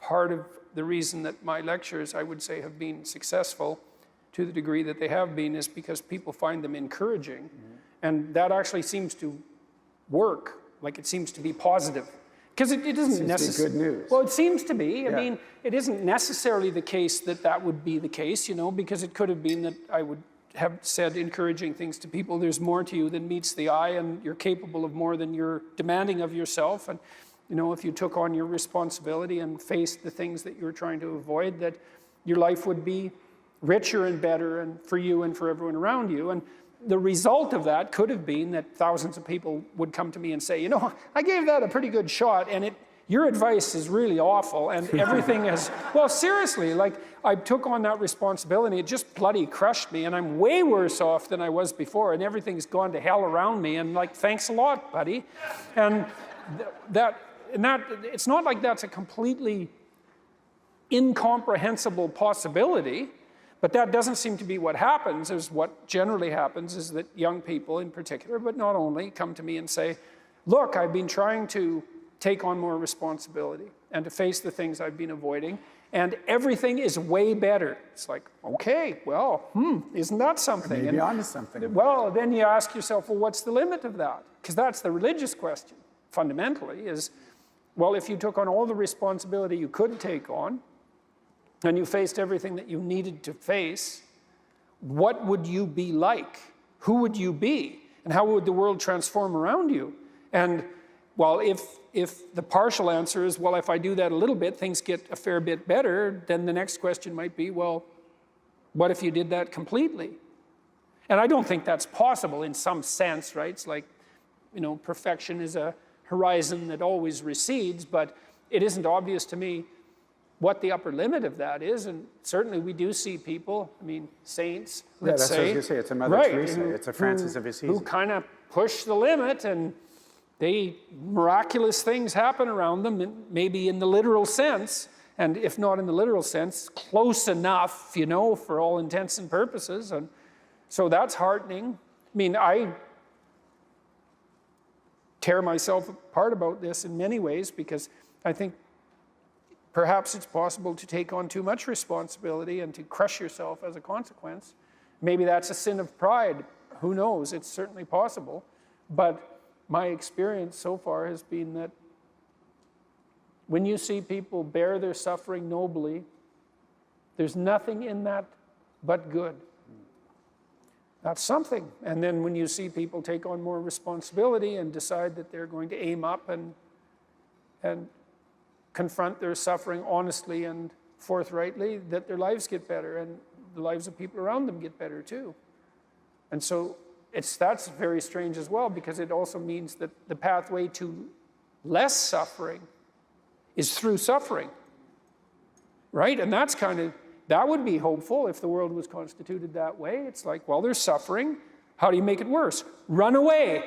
part of the reason that my lectures, I would say, have been successful to the degree that they have been is because people find them encouraging. Mm-hmm. And that actually seems to work, like it seems to be positive. Because it isn't necessarily good news. Well, it seems to be. I mean, it isn't necessarily the case that that would be the case, you know, because it could have been that I would have said encouraging things to people. There's more to you than meets the eye, and you're capable of more than you're demanding of yourself. And, you know, if you took on your responsibility and faced the things that you're trying to avoid, that your life would be richer and better and for you and for everyone around you. And the result of that could have been that thousands of people would come to me and say, you know, I gave that a pretty good shot, and your advice is really awful, and everything is, well, seriously, like, I took on that responsibility, it just bloody crushed me, and I'm way worse off than I was before, and everything's gone to hell around me, and like, thanks a lot, buddy. And it's not like that's a completely incomprehensible possibility, but that doesn't seem to be what happens. Is what generally happens is that young people in particular, but not only, come to me and say, look, I've been trying to take on more responsibility and to face the things I've been avoiding, and everything is way better. It's like, okay, well, isn't that something? Maybe onto something. Well, then you ask yourself, well, what's the limit of that? Because that's the religious question, fundamentally, is, well, if you took on all the responsibility you could take on, and you faced everything that you needed to face, what would you be like? Who would you be? And how would the world transform around you? And, well, if the partial answer is, well, if I do that a little bit, things get a fair bit better, then the next question might be, well, what if you did that completely? And I don't think that's possible in some sense, right? It's like, you know, perfection is a horizon that always recedes, but it isn't obvious to me what the upper limit of that is, and certainly we do see people, I mean, saints, let's that's say. What I was going to say, it's a Mother Teresa, it's a Francis of Assisi. Who kind of push the limit, and miraculous things happen around them, maybe in the literal sense, and if not in the literal sense, close enough, you know, for all intents and purposes, and so that's heartening. I mean, I tear myself apart about this in many ways, because I think perhaps it's possible to take on too much responsibility and to crush yourself as a consequence. Maybe that's a sin of pride. Who knows? It's certainly possible. But my experience so far has been that when you see people bear their suffering nobly, there's nothing in that but good. That's something. And then when you see people take on more responsibility and decide that they're going to aim up and confront their suffering honestly and forthrightly, that their lives get better and the lives of people around them get better too. And so that's very strange as well, because it also means that the pathway to less suffering is through suffering, right? And that would be hopeful if the world was constituted that way. It's like, well, there's suffering. How do you make it worse? Run away.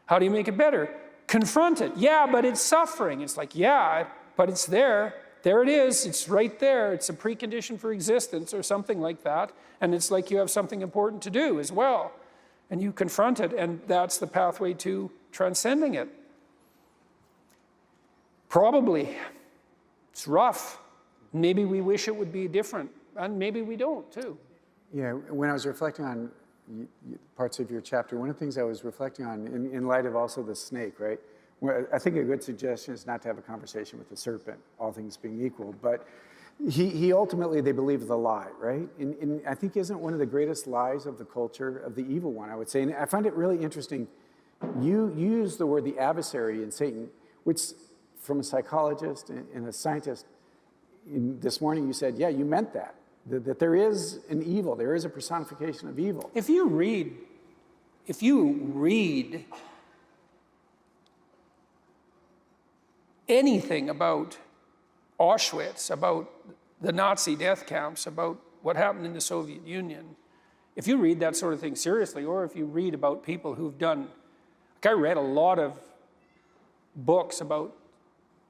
How do you make it better? Confront it. Yeah, but it's suffering. It's like, yeah, but it's there. There it is. It's right there. It's a precondition for existence or something like that. And it's like you have something important to do as well. And you confront it, and that's the pathway to transcending it. Probably. It's rough. Maybe we wish it would be different, and maybe we don't, too. Yeah, when I was reflecting on parts of your chapter, one of the things I was reflecting on, in light of also the snake, right? Where I think a good suggestion is not to have a conversation with the serpent, all things being equal, but he ultimately, they believe the lie, right? And I think isn't one of the greatest lies of the culture, of the evil one, I would say. And I find it really interesting. You use the word the adversary in Satan, which from a psychologist and a scientist, this morning you said, yeah, you meant that there is an evil, there is a personification of evil. If you read anything about Auschwitz, about the Nazi death camps, about what happened in the Soviet Union, if you read that sort of thing seriously, or if you read about people who've done, like I read a lot of books about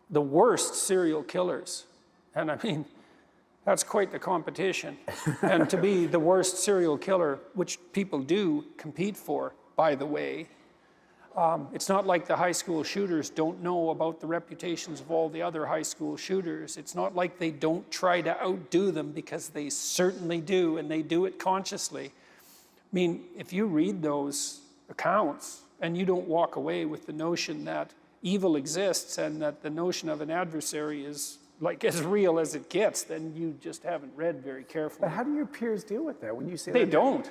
the worst serial killers, and I mean, that's quite the competition. And to be the worst serial killer, which people do compete for, by the way, It's not like the high school shooters don't know about the reputations of all the other high school shooters. It's not like they don't try to outdo them, because they certainly do, and they do it consciously. I mean, if you read those accounts and you don't walk away with the notion that evil exists and that the notion of an adversary is like as real as it gets, then you just haven't read very carefully. But how do your peers deal with that when you say They that? don't.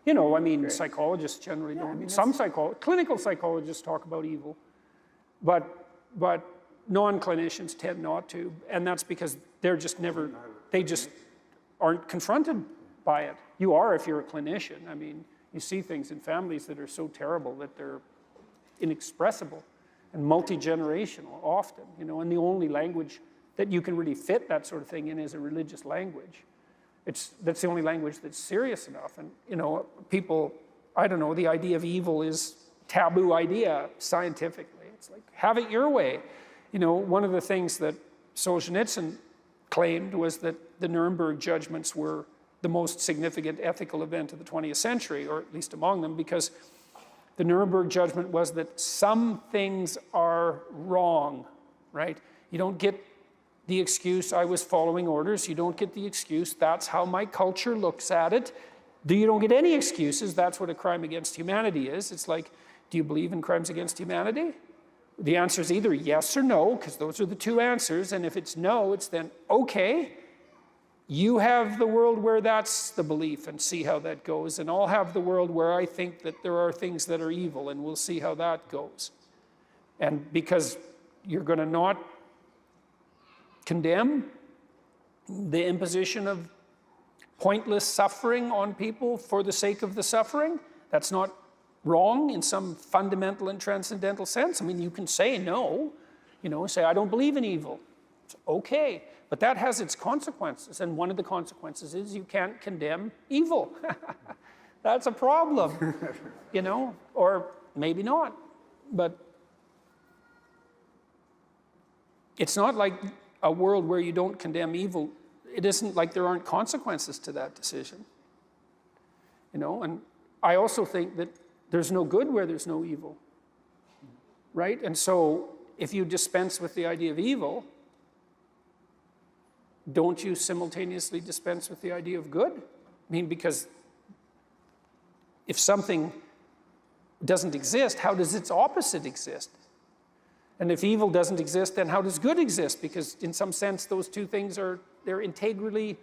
You know, I mean, psychologists generally don't. I mean, Some clinical psychologists talk about evil, but non-clinicians tend not to, and that's because they just aren't confronted by it. You are if you're a clinician. I mean, you see things in families that are so terrible that they're inexpressible and multi-generational often, you know, and the only language that you can really fit that sort of thing in is a religious language. That's the only language that's serious enough. And, you know, people, I don't know, the idea of evil is taboo idea scientifically. It's like, have it your way. You know, one of the things that Solzhenitsyn claimed was that the Nuremberg judgments were the most significant ethical event of the 20th century, or at least among them, because the Nuremberg judgment was that some things are wrong, right? You don't get the excuse, I was following orders. You don't get the excuse, that's how my culture looks at it. You don't get any excuses, that's what a crime against humanity is. It's like, do you believe in crimes against humanity? The answer is either yes or no, because those are the two answers. And if it's no, it's then, okay, you have the world where that's the belief and see how that goes. And I'll have the world where I think that there are things that are evil, and we'll see how that goes. And because you're going to not condemn the imposition of pointless suffering on people for the sake of the suffering, that's not wrong in some fundamental and transcendental sense. I mean, you can say no, you know, say, I don't believe in evil. It's okay, but that has its consequences, and one of the consequences is you can't condemn evil. That's a problem, you know, or maybe not, but it's not like a world where you don't condemn evil. It isn't like there aren't consequences to that decision, you know. And I also think that there's no good where there's no evil, right? And so if you dispense with the idea of evil, don't you simultaneously dispense with the idea of good? I mean, because if something doesn't exist, how does its opposite exist? And if evil doesn't exist, then how does good exist? Because in some sense, those two things they're integrally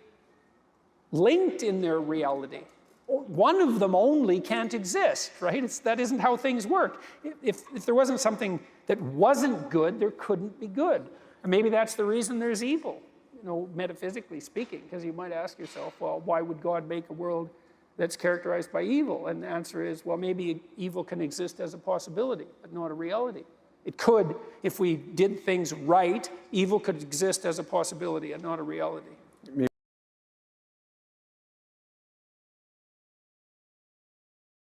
linked in their reality. One of them only can't exist, right? That isn't how things work. If there wasn't something that wasn't good, there couldn't be good. And maybe that's the reason there's evil, you know, metaphysically speaking, because you might ask yourself, well, why would God make a world that's characterized by evil? And the answer is, well, maybe evil can exist as a possibility, but not a reality. It could, if we did things right, evil could exist as a possibility and not a reality.